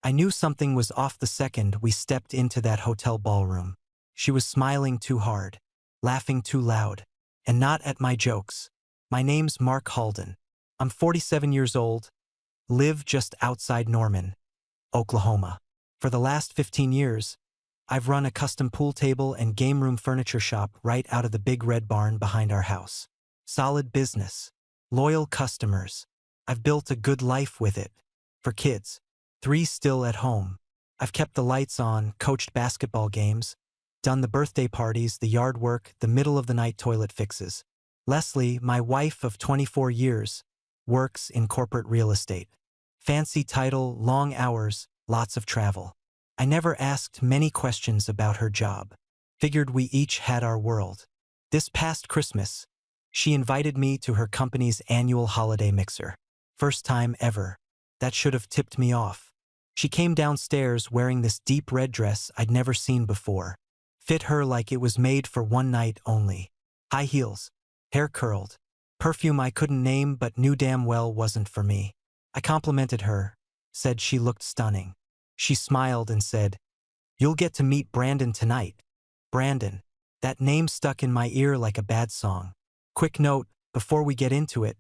I knew something was off the second we stepped into that hotel ballroom. She was smiling too hard, laughing too loud, and not at my jokes. My name's Mark Halden. I'm 47 years old, live just outside Norman, Oklahoma. For the last 15 years, I've run a custom pool table and game room furniture shop right out of the big red barn behind our house. Solid business. Loyal customers. I've built a good life with it. For kids. 3 still at home. I've kept the lights on, coached basketball games, done the birthday parties, the yard work, the middle-of-the-night toilet fixes. Leslie, my wife of 24 years, works in corporate real estate. Fancy title, long hours, lots of travel. I never asked many questions about her job. Figured we each had our world. This past Christmas, she invited me to her company's annual holiday mixer. First time ever. That should have tipped me off. She came downstairs wearing this deep red dress I'd never seen before. Fit her like it was made for one night only. High heels, hair curled, perfume I couldn't name but knew damn well wasn't for me. I complimented her, said she looked stunning. She smiled and said, "You'll get to meet Brandon tonight." Brandon. That name stuck in my ear like a bad song. Quick note, before we get into it,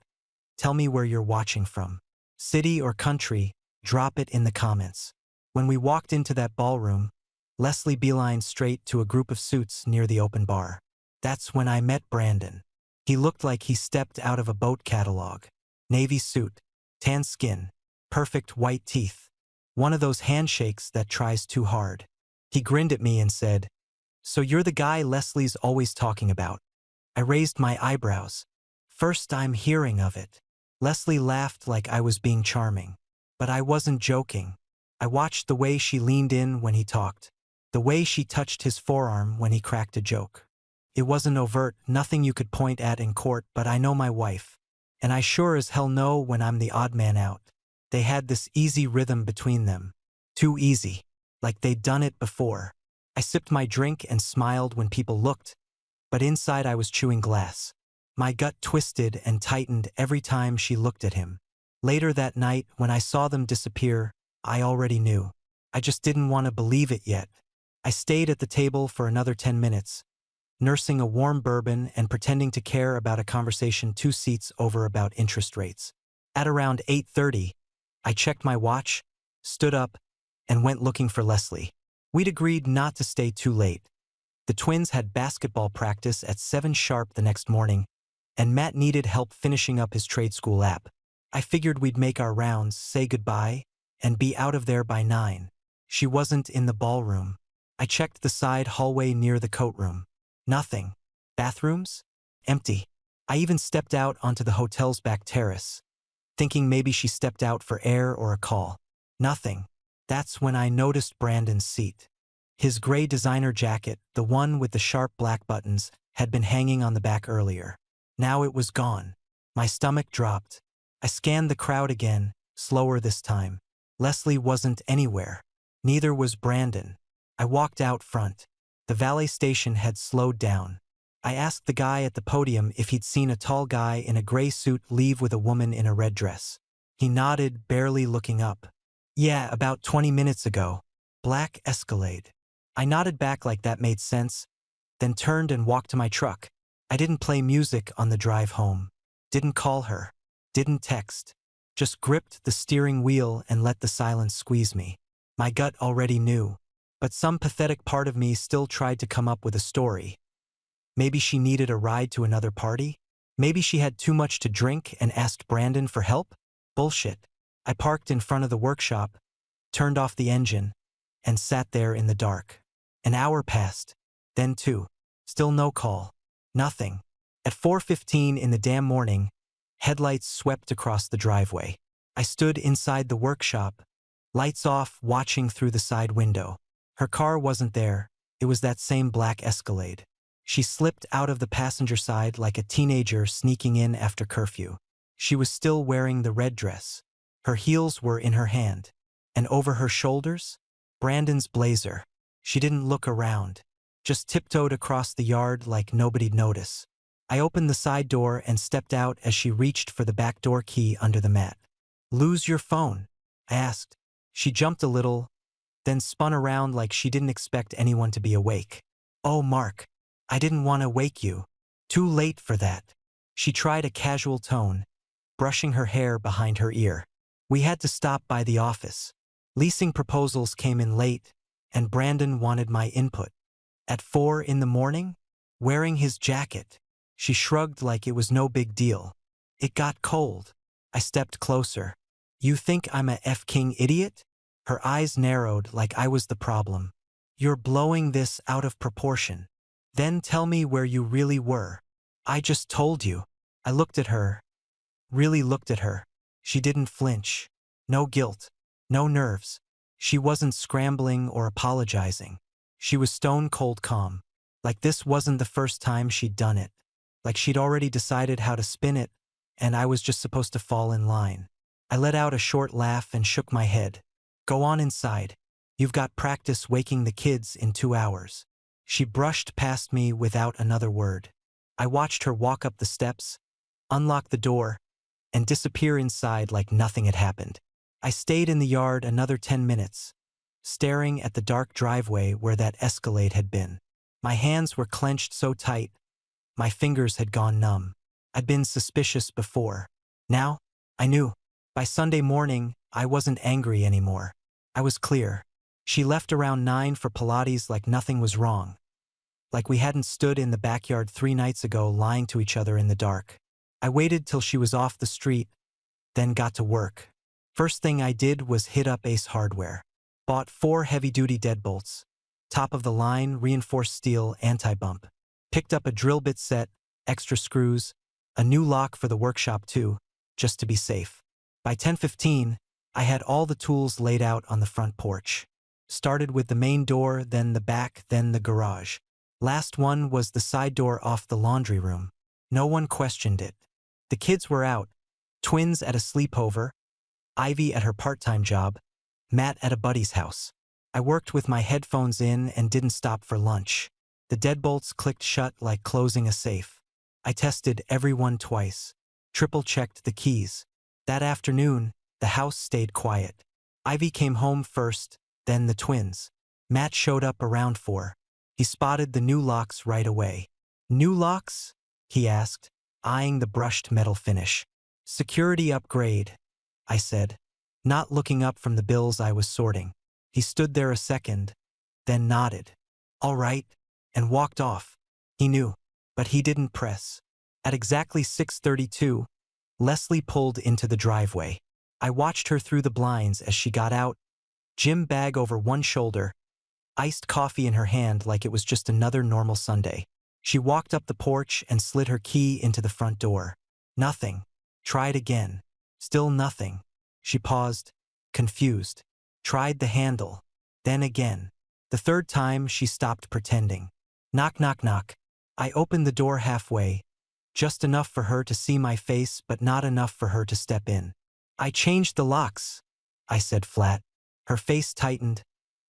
tell me where you're watching from. City or country, drop it in the comments. When we walked into that ballroom, Leslie beelined straight to a group of suits near the open bar. That's when I met Brandon. He looked like he stepped out of a boat catalog. Navy suit, tan skin, perfect white teeth. One of those handshakes that tries too hard. He grinned at me and said, "So you're the guy Leslie's always talking about." I raised my eyebrows. First I'm hearing of it. Leslie laughed like I was being charming. But I wasn't joking. I watched the way she leaned in when he talked. The way she touched his forearm when he cracked a joke. It wasn't overt, nothing you could point at in court, but I know my wife. And I sure as hell know when I'm the odd man out. They had this easy rhythm between them. Too easy. Like they'd done it before. I sipped my drink and smiled when people looked, but inside I was chewing glass. My gut twisted and tightened every time she looked at him. Later that night, when I saw them disappear, I already knew. I just didn't want to believe it yet. I stayed at the table for another 10 minutes, nursing a warm bourbon and pretending to care about a conversation 2 seats over about interest rates. At around 8:30, I checked my watch, stood up, and went looking for Leslie. We'd agreed not to stay too late. The twins had basketball practice at 7 sharp the next morning, and Matt needed help finishing up his trade school app. I figured we'd make our rounds, say goodbye, and be out of there by 9. She wasn't in the ballroom. I checked the side hallway near the coat room. Nothing. Bathrooms? Empty. I even stepped out onto the hotel's back terrace, thinking maybe she stepped out for air or a call. Nothing. That's when I noticed Brandon's seat. His gray designer jacket, the one with the sharp black buttons, had been hanging on the back earlier. Now it was gone. My stomach dropped. I scanned the crowd again, slower this time. Leslie wasn't anywhere. Neither was Brandon. I walked out front. The valet station had slowed down. I asked the guy at the podium if he'd seen a tall guy in a gray suit leave with a woman in a red dress. He nodded, barely looking up. "Yeah, about 20 minutes ago. Black Escalade." I nodded back like that made sense, then turned and walked to my truck. I didn't play music on the drive home. Didn't call her. Didn't text. Just gripped the steering wheel and let the silence squeeze me. My gut already knew, but some pathetic part of me still tried to come up with a story. Maybe she needed a ride to another party? Maybe she had too much to drink and asked Brandon for help? Bullshit. I parked in front of the workshop, turned off the engine, and sat there in the dark. An hour passed, then 2. Still no call. Nothing. At 4:15 in the damn morning, headlights swept across the driveway. I stood inside the workshop, lights off, watching through the side window. Her car wasn't there. It was that same black Escalade. She slipped out of the passenger side like a teenager sneaking in after curfew. She was still wearing the red dress. Her heels were in her hand. And over her shoulders? Brandon's blazer. She didn't look around. Just tiptoed across the yard like nobody'd notice. I opened the side door and stepped out as she reached for the back door key under the mat. "Lose your phone?" I asked. She jumped a little, then spun around like she didn't expect anyone to be awake. "Oh, Mark, I didn't want to wake you. Too late for that." She tried a casual tone, brushing her hair behind her ear. "We had to stop by the office. Leasing proposals came in late, and Brandon wanted my input. At 4 in the morning? Wearing his jacket." She shrugged like it was no big deal. "It got cold." I stepped closer. "You think I'm a F-king idiot?" Her eyes narrowed like I was the problem. "You're blowing this out of proportion. Then tell me where you really were." "I just told you." I looked at her, really looked at her. She didn't flinch. No guilt. No nerves. She wasn't scrambling or apologizing. She was stone cold calm. Like this wasn't the first time she'd done it. Like she'd already decided how to spin it, and I was just supposed to fall in line. I let out a short laugh and shook my head. "Go on inside. You've got practice waking the kids in 2 hours." She brushed past me without another word. I watched her walk up the steps, unlock the door, and disappear inside like nothing had happened. I stayed in the yard another 10 minutes, staring at the dark driveway where that Escalade had been. My hands were clenched so tight, my fingers had gone numb. I'd been suspicious before. Now, I knew. By Sunday morning, I wasn't angry anymore. I was clear. She left around 9 for Pilates like nothing was wrong. Like we hadn't stood in the backyard 3 nights ago lying to each other in the dark. I waited till she was off the street, then got to work. First thing I did was hit up Ace Hardware. Bought 4 heavy-duty deadbolts. Top-of-the-line, reinforced steel, anti-bump. Picked up a drill bit set, extra screws, a new lock for the workshop too, just to be safe. By 10:15, I had all the tools laid out on the front porch. Started with the main door, then the back, then the garage. Last one was the side door off the laundry room. No one questioned it. The kids were out. Twins at a sleepover, Ivy at her part-time job, Matt at a buddy's house. I worked with my headphones in and didn't stop for lunch. The deadbolts clicked shut like closing a safe. I tested every one twice. Triple-checked the keys. That afternoon, the house stayed quiet. Ivy came home first, then the twins. Matt showed up around 4. He spotted the new locks right away. "New locks?" he asked, eyeing the brushed metal finish. "Security upgrade," I said, not looking up from the bills I was sorting. He stood there a second, then nodded. "All right," and walked off. He knew, but he didn't press. At exactly 6:32, Leslie pulled into the driveway. I watched her through the blinds as she got out, gym bag over one shoulder, iced coffee in her hand like it was just another normal Sunday. She walked up the porch and slid her key into the front door. Nothing. Tried again. Still nothing. She paused, confused. Tried the handle. Then again. The third time, she stopped pretending. Knock, knock, knock. I opened the door halfway, just enough for her to see my face but not enough for her to step in. "I changed the locks," I said flat. Her face tightened,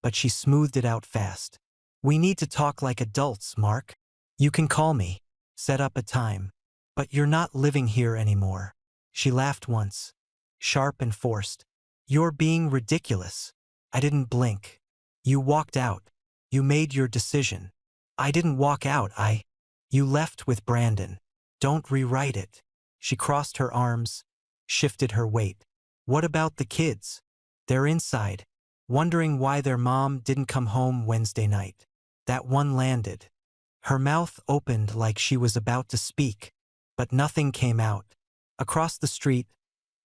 but she smoothed it out fast. "We need to talk like adults, Mark. You can call me. Set up a time. But you're not living here anymore." She laughed once, sharp and forced. "You're being ridiculous." I didn't blink. "You walked out. You made your decision." "I didn't walk out, You left with Brandon. Don't rewrite it." She crossed her arms, shifted her weight. "What about the kids? They're inside, wondering why their mom didn't come home Wednesday night." That one landed. Her mouth opened like she was about to speak, but nothing came out. Across the street,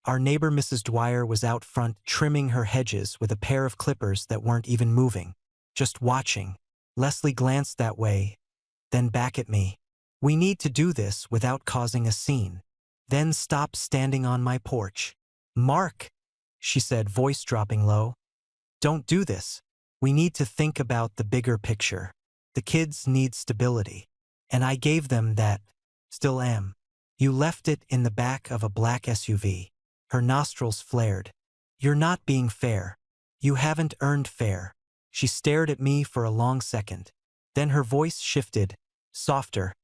our neighbor Mrs. Dwyer was out front trimming her hedges with a pair of clippers that weren't even moving, just watching. Leslie glanced that way, then back at me. "We need to do this without causing a scene. Then stop standing on my porch." "Mark," she said, voice dropping low. "Don't do this. We need to think about the bigger picture. The kids need stability. And I gave them that. Still am. You left it in the back of a black SUV." Her nostrils flared. "You're not being fair. You haven't earned fair." She stared at me for a long second. Then her voice shifted, softer,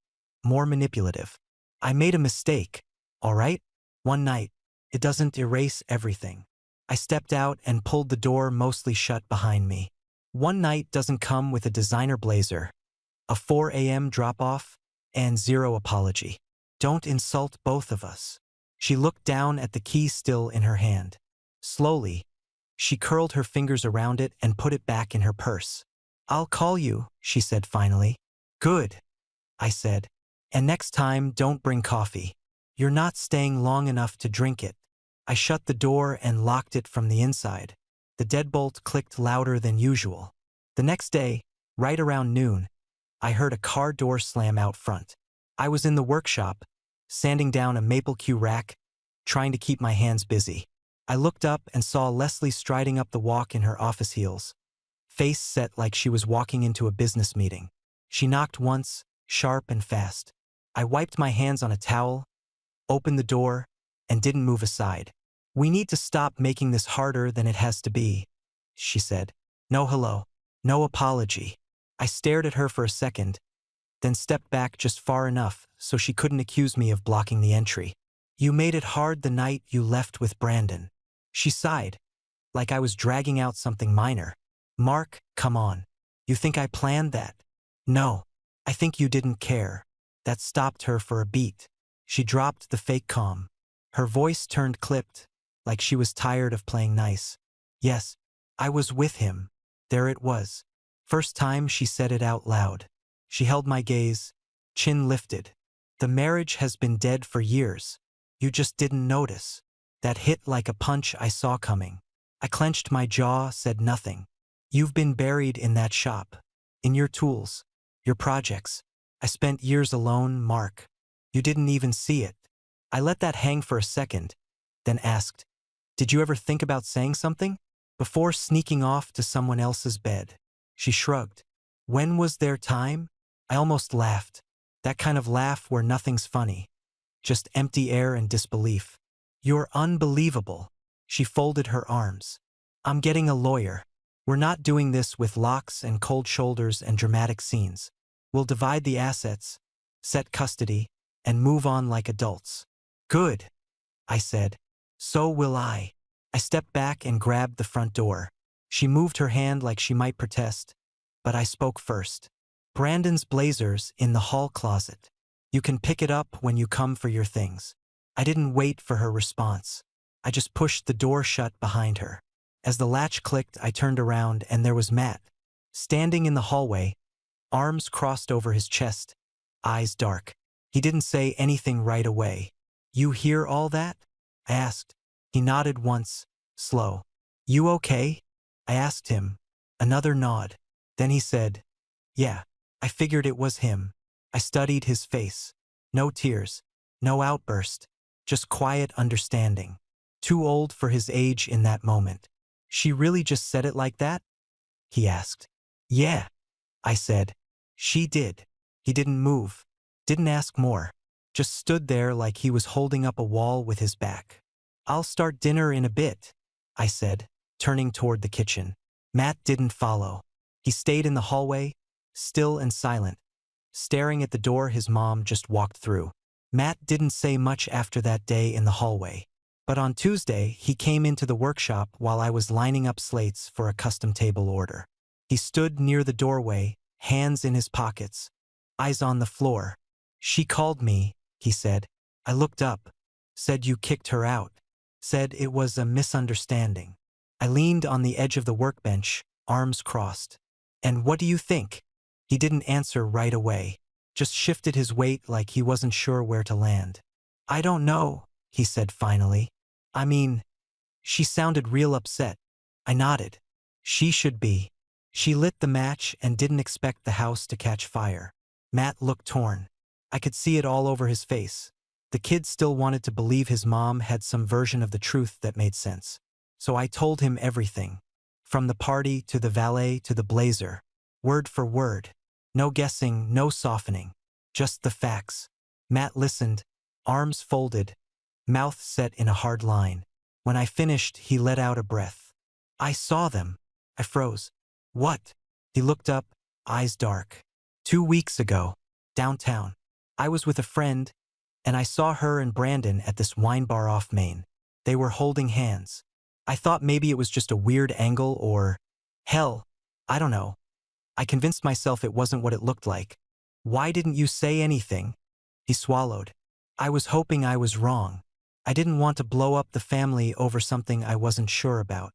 more manipulative. "I made a mistake, all right? One night. It doesn't erase everything. I stepped out and pulled the door mostly shut behind me. One night doesn't come with a designer blazer, a 4 a.m. drop-off, and zero apology. Don't insult both of us. She looked down at the key still in her hand. Slowly, she curled her fingers around it and put it back in her purse. I'll call you, she said finally. Good, I said. And next time, don't bring coffee. You're not staying long enough to drink it. I shut the door and locked it from the inside. The deadbolt clicked louder than usual. The next day, right around noon, I heard a car door slam out front. I was in the workshop, sanding down a maple Q rack, trying to keep my hands busy. I looked up and saw Leslie striding up the walk in her office heels, face set like she was walking into a business meeting. She knocked once, sharp and fast. I wiped my hands on a towel, opened the door, and didn't move aside. We need to stop making this harder than it has to be, she said. No hello, no apology. I stared at her for a second, then stepped back just far enough so she couldn't accuse me of blocking the entry. You made it hard the night you left with Brandon. She sighed, like I was dragging out something minor. Mark, come on. You think I planned that? No, I think you didn't care. That stopped her for a beat. She dropped the fake calm. Her voice turned clipped, like she was tired of playing nice. Yes, I was with him. There it was. First time she said it out loud. She held my gaze, chin lifted. The marriage has been dead for years. You just didn't notice. That hit like a punch I saw coming. I clenched my jaw, said nothing. You've been buried in that shop. In your tools. Your projects. I spent years alone, Mark. You didn't even see it. I let that hang for a second, then asked, did you ever think about saying something? Before sneaking off to someone else's bed. She shrugged. When was there time? I almost laughed. That kind of laugh where nothing's funny. Just empty air and disbelief. You're unbelievable. She folded her arms. I'm getting a lawyer. We're not doing this with locks and cold shoulders and dramatic scenes. We'll divide the assets, set custody, and move on like adults. Good, I said. So will I. I stepped back and grabbed the front door. She moved her hand like she might protest, but I spoke first. Brandon's blazer's in the hall closet. You can pick it up when you come for your things. I didn't wait for her response. I just pushed the door shut behind her. As the latch clicked, I turned around and there was Matt, standing in the hallway, arms crossed over his chest, eyes dark. He didn't say anything right away. You hear all that? I asked. He nodded once, slow. You okay? I asked him. Another nod. Then he said, yeah. I figured it was him. I studied his face. No tears. No outburst. Just quiet understanding. Too old for his age in that moment. She really just said it like that? He asked. Yeah, I said. She did. He didn't move. Didn't ask more. Just stood there like he was holding up a wall with his back. I'll start dinner in a bit, I said, turning toward the kitchen. Matt didn't follow. He stayed in the hallway, still and silent, staring at the door his mom just walked through. Matt didn't say much after that day in the hallway. But on Tuesday, he came into the workshop while I was lining up slates for a custom table order. He stood near the doorway, hands in his pockets, eyes on the floor. She called me, he said. I looked up, said you kicked her out, said it was a misunderstanding. I leaned on the edge of the workbench, arms crossed. And what do you think? He didn't answer right away, just shifted his weight like he wasn't sure where to land. I don't know, he said finally. I mean, she sounded real upset. I nodded. She should be. She lit the match and didn't expect the house to catch fire. Matt looked torn. I could see it all over his face. The kid still wanted to believe his mom had some version of the truth that made sense. So I told him everything. From the party to the valet to the blazer. Word for word. No guessing, no softening. Just the facts. Matt listened, arms folded, mouth set in a hard line. When I finished, he let out a breath. I saw them. I froze. What? He looked up, eyes dark. 2 weeks ago, downtown. I was with a friend, and I saw her and Brandon at this wine bar off Main. They were holding hands. I thought maybe it was just a weird angle or, hell, I don't know. I convinced myself it wasn't what it looked like. Why didn't you say anything? He swallowed. I was hoping I was wrong. I didn't want to blow up the family over something I wasn't sure about.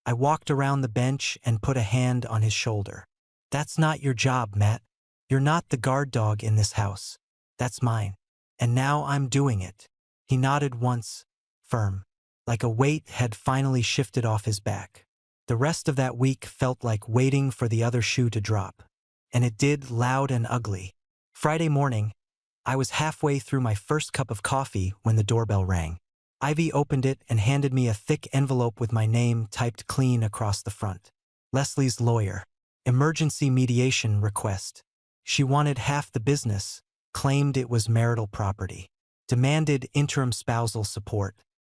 I walked around the bench and put a hand on his shoulder. That's not your job, Matt. You're not the guard dog in this house. That's mine. And now I'm doing it. He nodded once, firm, like a weight had finally shifted off his back. The rest of that week felt like waiting for the other shoe to drop. And it did, loud and ugly. Friday morning, I was halfway through my first cup of coffee when the doorbell rang. Ivy opened it and handed me a thick envelope with my name typed clean across the front. Leslie's lawyer. Emergency mediation request. She wanted half the business, claimed it was marital property, demanded interim spousal support,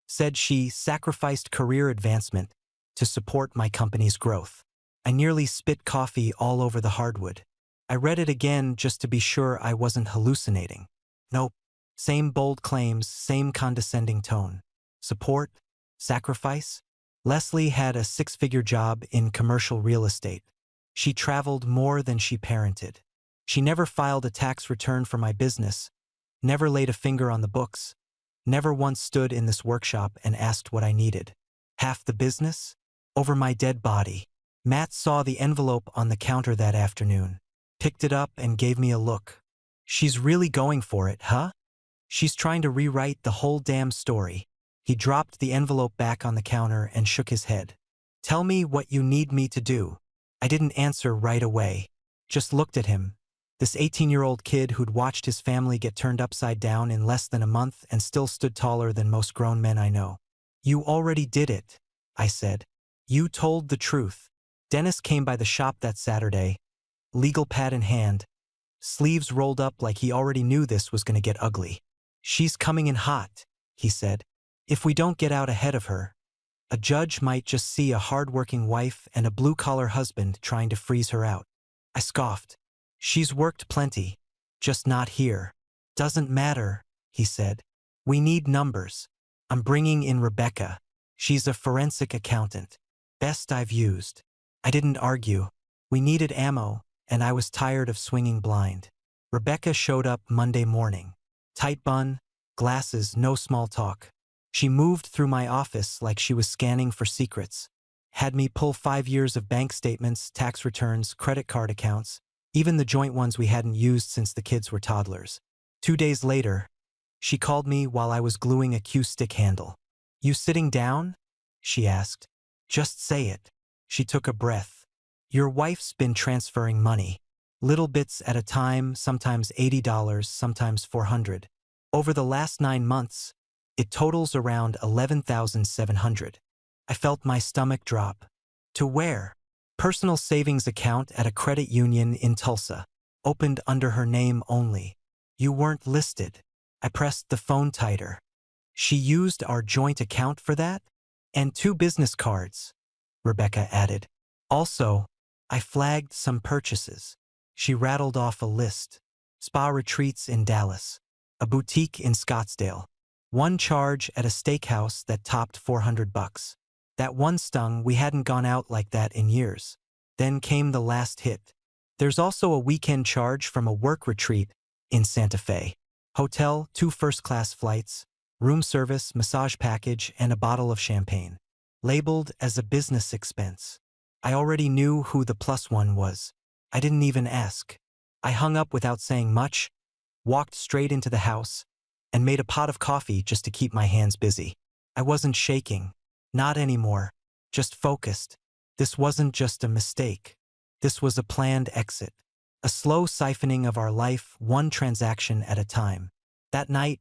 said she sacrificed career advancement to support my company's growth. I nearly spit coffee all over the hardwood. I read it again just to be sure I wasn't hallucinating. Nope. Same bold claims, same condescending tone. Support? Sacrifice? Leslie had a six-figure job in commercial real estate. She traveled more than she parented. She never filed a tax return for my business, never laid a finger on the books, never once stood in this workshop and asked what I needed. Half the business? Over my dead body. Matt saw the envelope on the counter that afternoon, picked it up and gave me a look. She's really going for it, huh? She's trying to rewrite the whole damn story. He dropped the envelope back on the counter and shook his head. Tell me what you need me to do. I didn't answer right away. Just looked at him. This 18-year-old kid who'd watched his family get turned upside down in less than a month and still stood taller than most grown men I know. You already did it, I said. You told the truth. Dennis came by the shop that Saturday, legal pad in hand, sleeves rolled up like he already knew this was going to get ugly. She's coming in hot, he said. If we don't get out ahead of her, a judge might just see a hard-working wife and a blue-collar husband trying to freeze her out. I scoffed. She's worked plenty, just not here. Doesn't matter, he said. We need numbers. I'm bringing in Rebecca. She's a forensic accountant. Best I've used. I didn't argue. We needed ammo, and I was tired of swinging blind. Rebecca showed up Monday morning. Tight bun, glasses, no small talk. She moved through my office like she was scanning for secrets. Had me pull 5 years of bank statements, tax returns, credit card accounts, even the joint ones we hadn't used since the kids were toddlers. 2 days later, she called me while I was gluing a cue stick handle. You sitting down? She asked. Just say it. She took a breath. Your wife's been transferring money. Little bits at a time, sometimes $80, sometimes $400. Over the last 9 months, it totals around $11,700. I felt my stomach drop. To where? Personal savings account at a credit union in Tulsa. Opened under her name only. You weren't listed. I pressed the phone tighter. She used our joint account for that? And 2 business cards, Rebecca added. Also, I flagged some purchases. She rattled off a list. Spa retreats in Dallas. A boutique in Scottsdale. 1 charge at a steakhouse that topped $400. That one stung. We hadn't gone out like that in years. Then came the last hit. There's also a weekend charge from a work retreat in Santa Fe. Hotel, 2 first-class flights, room service, massage package, and a bottle of champagne. Labeled as a business expense. I already knew who the +1 was. I didn't even ask. I hung up without saying much, walked straight into the house, and made a pot of coffee just to keep my hands busy. I wasn't shaking. Not anymore. Just focused. This wasn't just a mistake. This was a planned exit. A slow siphoning of our life, one transaction at a time. That night,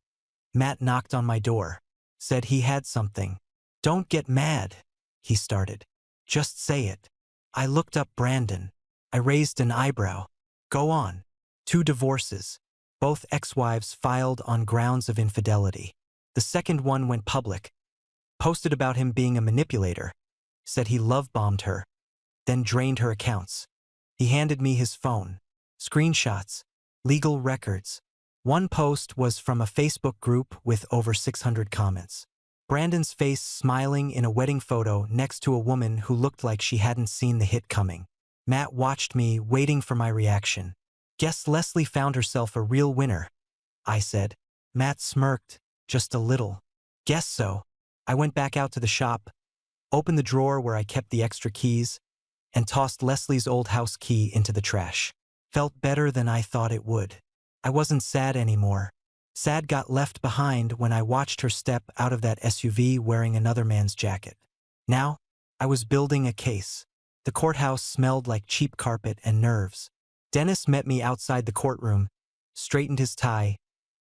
Matt knocked on my door. Said he had something. Don't get mad, he started. Just say it. I looked up Brandon. I raised an eyebrow. Go on. 2 divorces. Both ex-wives filed on grounds of infidelity. The second one went public. Posted about him being a manipulator. Said he love-bombed her. Then drained her accounts. He handed me his phone. Screenshots. Legal records. One post was from a Facebook group with over 600 comments. Brandon's face smiling in a wedding photo next to a woman who looked like she hadn't seen the hit coming. Matt watched me, waiting for my reaction. Guess Leslie found herself a real winner, I said. Matt smirked, just a little. Guess so. I went back out to the shop, opened the drawer where I kept the extra keys, and tossed Leslie's old house key into the trash. Felt better than I thought it would. I wasn't sad anymore. Sad got left behind when I watched her step out of that SUV wearing another man's jacket. Now, I was building a case. The courthouse smelled like cheap carpet and nerves. Dennis met me outside the courtroom, straightened his tie,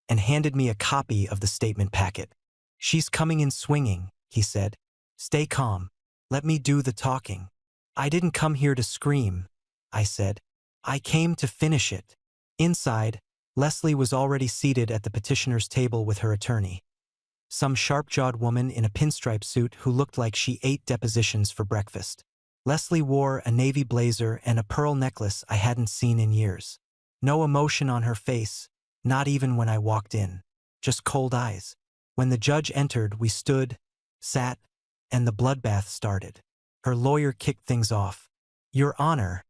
and handed me a copy of the statement packet. She's coming in swinging, he said. Stay calm. Let me do the talking. I didn't come here to scream, I said. I came to finish it. Inside, Leslie was already seated at the petitioner's table with her attorney. Some sharp-jawed woman in a pinstripe suit who looked like she ate depositions for breakfast. Leslie wore a navy blazer and a pearl necklace I hadn't seen in years. No emotion on her face, not even when I walked in. Just cold eyes. When the judge entered, we stood, sat, and the bloodbath started. Her lawyer kicked things off. Your Honor,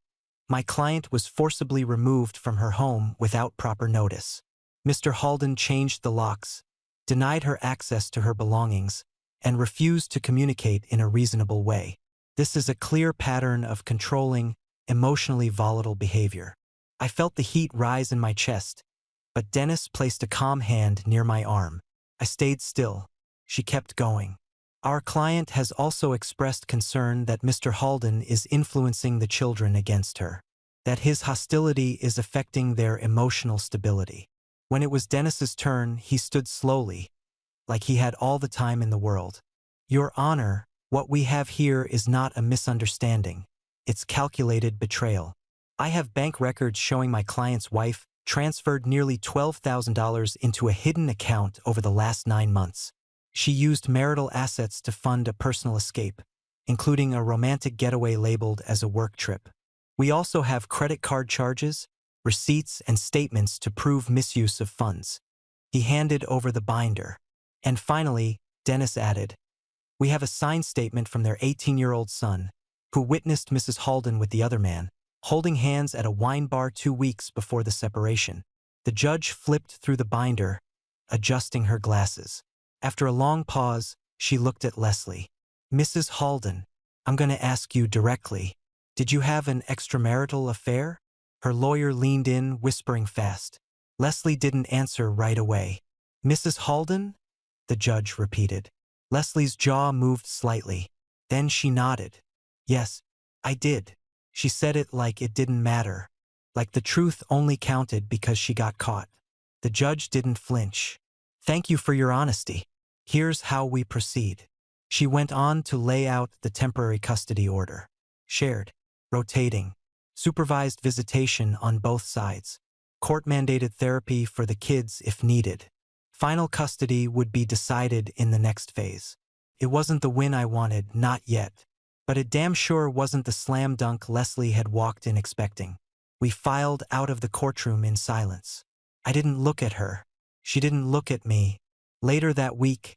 my client was forcibly removed from her home without proper notice. Mr. Halden changed the locks, denied her access to her belongings, and refused to communicate in a reasonable way. This is a clear pattern of controlling, emotionally volatile behavior. I felt the heat rise in my chest, but Dennis placed a calm hand near my arm. I stayed still. She kept going. Our client has also expressed concern that Mr. Halden is influencing the children against her, that his hostility is affecting their emotional stability. When it was Dennis's turn, he stood slowly, like he had all the time in the world. Your Honor, what we have here is not a misunderstanding. It's calculated betrayal. I have bank records showing my client's wife transferred nearly $12,000 into a hidden account over the last 9 months. She used marital assets to fund a personal escape, including a romantic getaway labeled as a work trip. We also have credit card charges, receipts, and statements to prove misuse of funds. He handed over the binder. And finally, Dennis added, we have a signed statement from their 18-year-old son, who witnessed Mrs. Halden with the other man, holding hands at a wine bar 2 weeks before the separation. The judge flipped through the binder, adjusting her glasses. After a long pause, she looked at Leslie. Mrs. Halden, I'm going to ask you directly. Did you have an extramarital affair? Her lawyer leaned in, whispering fast. Leslie didn't answer right away. Mrs. Halden? The judge repeated. Leslie's jaw moved slightly. Then she nodded. Yes, I did. She said it like it didn't matter, like the truth only counted because she got caught. The judge didn't flinch. Thank you for your honesty. Here's how we proceed. She went on to lay out the temporary custody order. Shared, rotating, supervised visitation on both sides, court-mandated therapy for the kids if needed. Final custody would be decided in the next phase. It wasn't the win I wanted, not yet. But it damn sure wasn't the slam dunk Leslie had walked in expecting. We filed out of the courtroom in silence. I didn't look at her. She didn't look at me. Later that week,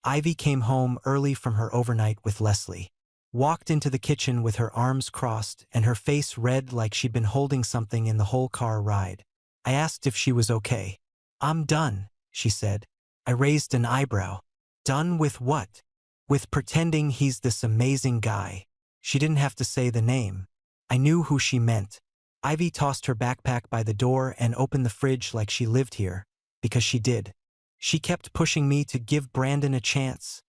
Ivy came home early from her overnight with Leslie. Walked into the kitchen with her arms crossed and her face red like she'd been holding something in the whole car ride. I asked if she was okay. I'm done, she said. I raised an eyebrow. Done with what? With pretending he's this amazing guy. She didn't have to say the name. I knew who she meant. Ivy tossed her backpack by the door and opened the fridge like she lived here, because she did. She kept pushing me to give Brandon a chance,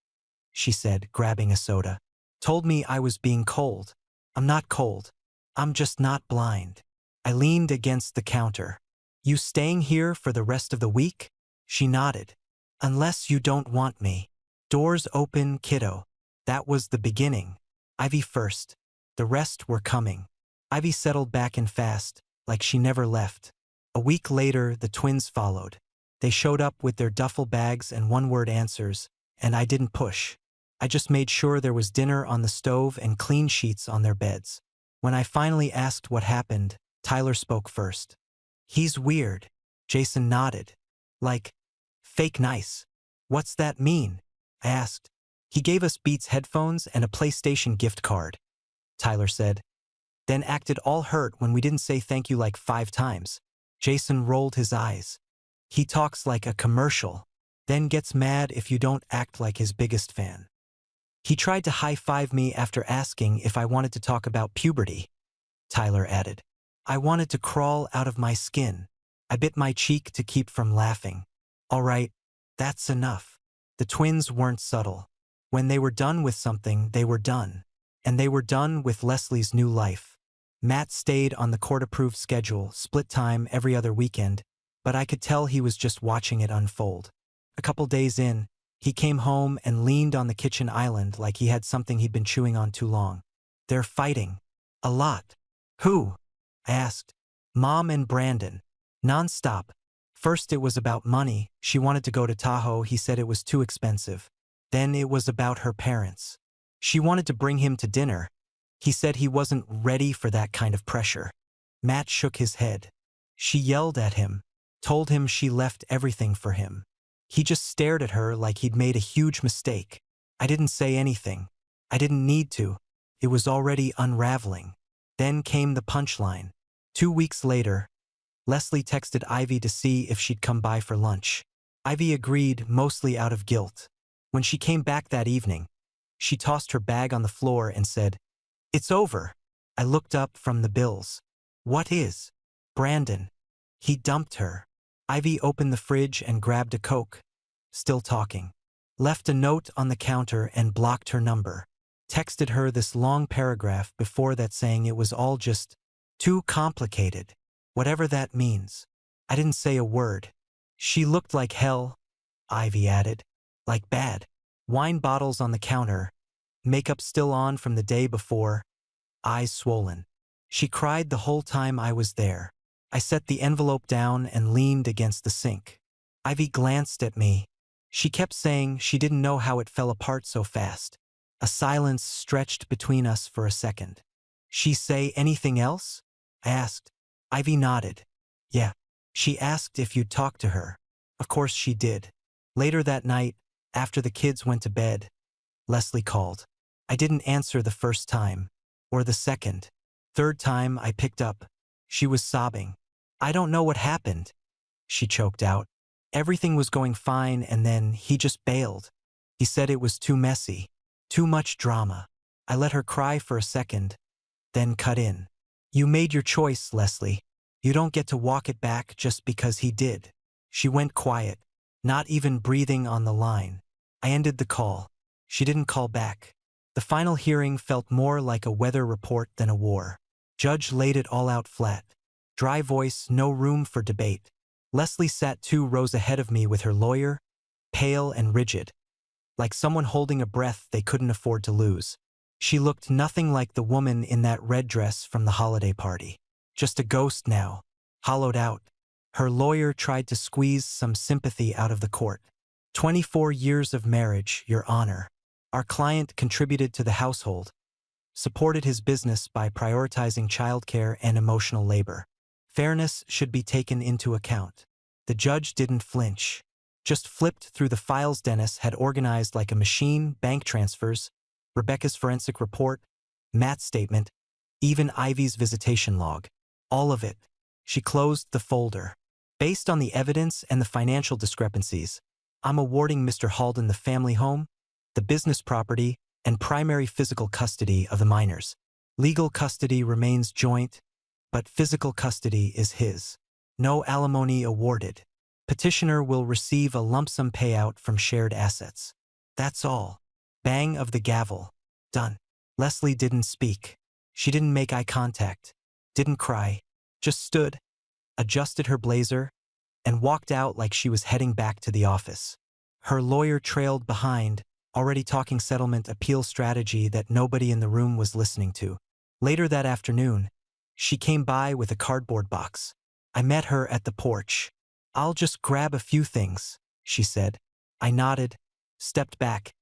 she said, grabbing a soda. Told me I was being cold. I'm not cold. I'm just not blind. I leaned against the counter. You staying here for the rest of the week? She nodded. Unless you don't want me. Doors open, kiddo. That was the beginning. Ivy first. The rest were coming. Ivy settled back in fast, like she never left. A week later, the twins followed. They showed up with their duffel bags and one-word answers, and I didn't push. I just made sure there was dinner on the stove and clean sheets on their beds. When I finally asked what happened, Tyler spoke first. He's weird. Jason nodded. Like, fake nice. What's that mean? I asked. He gave us Beats headphones and a PlayStation gift card, Tyler said, then acted all hurt when we didn't say thank you like 5 times. Jason rolled his eyes. He talks like a commercial, then gets mad if you don't act like his biggest fan. He tried to high-five me after asking if I wanted to talk about puberty, Tyler added. I wanted to crawl out of my skin. I bit my cheek to keep from laughing. All right, that's enough. The twins weren't subtle. When they were done with something, they were done. And they were done with Leslie's new life. Matt stayed on the court-approved schedule, split time every other weekend, but I could tell he was just watching it unfold. A couple days in, he came home and leaned on the kitchen island like he had something he'd been chewing on too long. They're fighting. A lot. Who? I asked. Mom and Brandon. Non-stop. First it was about money. She wanted to go to Tahoe. He said it was too expensive. Then it was about her parents. She wanted to bring him to dinner. He said he wasn't ready for that kind of pressure. Matt shook his head. She yelled at him, told him she left everything for him. He just stared at her like he'd made a huge mistake. I didn't say anything. I didn't need to. It was already unraveling. Then came the punchline. 2 weeks later, Leslie texted Ivy to see if she'd come by for lunch. Ivy agreed, mostly out of guilt. When she came back that evening, she tossed her bag on the floor and said, "It's over." I looked up from the bills. What is? Brandon. He dumped her. Ivy opened the fridge and grabbed a Coke. Still talking. Left a note on the counter and blocked her number. Texted her this long paragraph before that saying it was all just too complicated. Whatever that means. I didn't say a word. She looked like hell, Ivy added. Like bad. Wine bottles on the counter. Makeup still on from the day before. Eyes swollen. She cried the whole time I was there. I set the envelope down and leaned against the sink. Ivy glanced at me. She kept saying she didn't know how it fell apart so fast. A silence stretched between us for a second. She say anything else? I asked. Ivy nodded. Yeah. She asked if you'd talk to her. Of course she did. Later that night, after the kids went to bed, Leslie called. I didn't answer the first time. Or the second. Third time I picked up. She was sobbing. I don't know what happened, she choked out. Everything was going fine and then he just bailed. He said it was too messy. Too much drama. I let her cry for a second, then cut in. You made your choice, Leslie. You don't get to walk it back just because he did. She went quiet, not even breathing on the line. I ended the call. She didn't call back. The final hearing felt more like a weather report than a war. Judge laid it all out flat. Dry voice, no room for debate. Leslie sat 2 rows ahead of me with her lawyer, pale and rigid, like someone holding a breath they couldn't afford to lose. She looked nothing like the woman in that red dress from the holiday party. Just a ghost now, hollowed out. Her lawyer tried to squeeze some sympathy out of the court. 24 years of marriage, Your Honor. Our client contributed to the household, supported his business by prioritizing childcare and emotional labor. Fairness should be taken into account. The judge didn't flinch. Just flipped through the files Dennis had organized like a machine, bank transfers, Rebecca's forensic report, Matt's statement, even Ivy's visitation log. All of it. She closed the folder. Based on the evidence and the financial discrepancies, I'm awarding Mr. Halden the family home, the business property, and primary physical custody of the minors. Legal custody remains joint, but physical custody is his. No alimony awarded. Petitioner will receive a lump sum payout from shared assets. That's all. Bang of the gavel. Done. Leslie didn't speak. She didn't make eye contact. Didn't cry. Just stood, adjusted her blazer, and walked out like she was heading back to the office. Her lawyer trailed behind, already talking settlement appeal strategy that nobody in the room was listening to. Later that afternoon, she came by with a cardboard box. I met her at the porch. I'll just grab a few things, she said. I nodded, stepped back,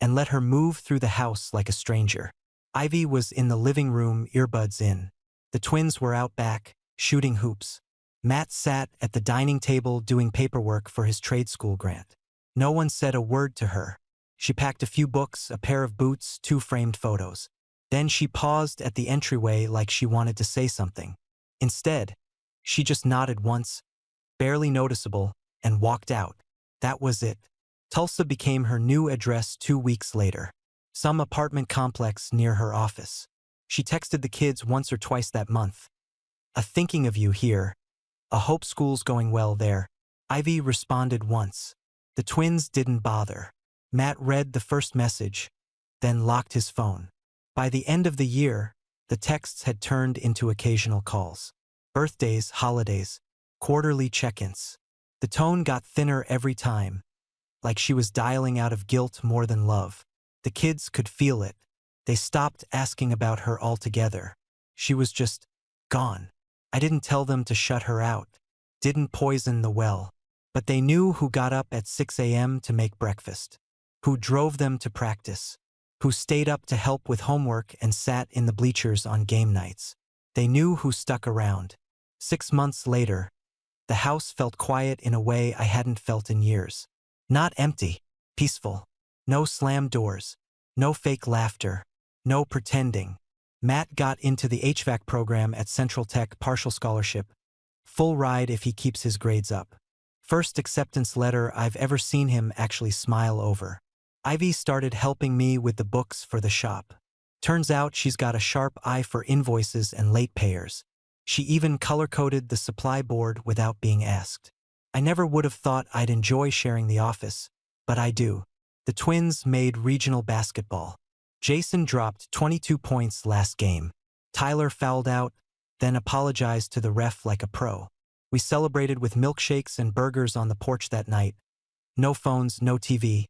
and let her move through the house like a stranger. Ivy was in the living room, earbuds in. The twins were out back, shooting hoops. Matt sat at the dining table doing paperwork for his trade school grant. No one said a word to her. She packed a few books, a pair of boots, 2 framed photos. Then she paused at the entryway like she wanted to say something. Instead, she just nodded once, barely noticeable, and walked out. That was it. Tulsa became her new address 2 weeks later. Some apartment complex near her office. She texted the kids once or twice that month. "A thinking of you here. A hope school's going well there." Ivy responded once. The twins didn't bother. Matt read the first message, then locked his phone. By the end of the year, the texts had turned into occasional calls. Birthdays, holidays, quarterly check-ins. The tone got thinner every time, like she was dialing out of guilt more than love. The kids could feel it. They stopped asking about her altogether. She was just gone. I didn't tell them to shut her out. Didn't poison the well. But they knew who got up at 6 a.m. to make breakfast, who drove them to practice, who stayed up to help with homework and sat in the bleachers on game nights. They knew who stuck around. 6 months later, the house felt quiet in a way I hadn't felt in years. Not empty, peaceful. No slammed doors. No fake laughter. No pretending. Matt got into the HVAC program at Central Tech, partial scholarship. Full ride if he keeps his grades up. First acceptance letter I've ever seen him actually smile over. Ivy started helping me with the books for the shop. Turns out she's got a sharp eye for invoices and late payers. She even color-coded the supply board without being asked. I never would have thought I'd enjoy sharing the office, but I do. The twins made regional basketball. Jason dropped 22 points last game. Tyler fouled out, then apologized to the ref like a pro. We celebrated with milkshakes and burgers on the porch that night. No phones, no TV.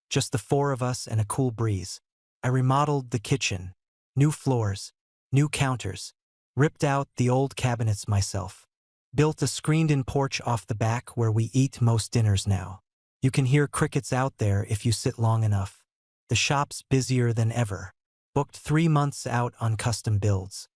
Just the 4 of us and a cool breeze. I remodeled the kitchen. New floors. New counters. Ripped out the old cabinets myself. Built a screened-in porch off the back where we eat most dinners now. You can hear crickets out there if you sit long enough. The shop's busier than ever. Booked 3 months out on custom builds.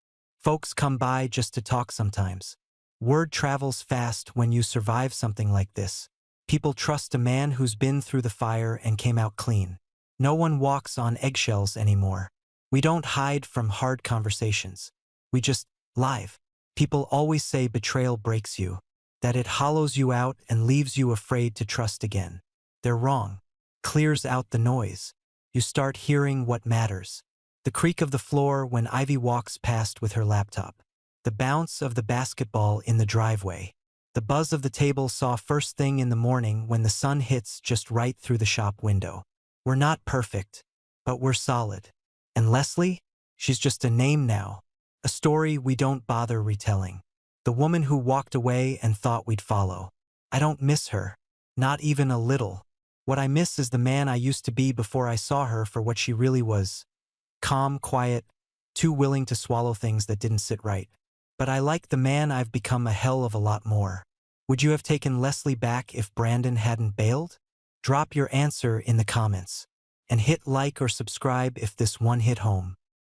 Folks come by just to talk sometimes. Word travels fast when you survive something like this. People trust a man who's been through the fire and came out clean. No one walks on eggshells anymore. We don't hide from hard conversations. We just live. People always say betrayal breaks you, that it hollows you out and leaves you afraid to trust again. They're wrong. Clears out the noise. You start hearing what matters. The creak of the floor when Ivy walks past with her laptop. The bounce of the basketball in the driveway. The buzz of the table saw first thing in the morning when the sun hits just right through the shop window. We're not perfect, but we're solid. And Leslie? She's just a name now. A story we don't bother retelling. The woman who walked away and thought we'd follow. I don't miss her. Not even a little. What I miss is the man I used to be before I saw her for what she really was. Calm, quiet, too willing to swallow things that didn't sit right. But I like the man I've become a hell of a lot more. Would you have taken Leslie back if Brandon hadn't bailed? Drop your answer in the comments. And hit like or subscribe if this one hit home.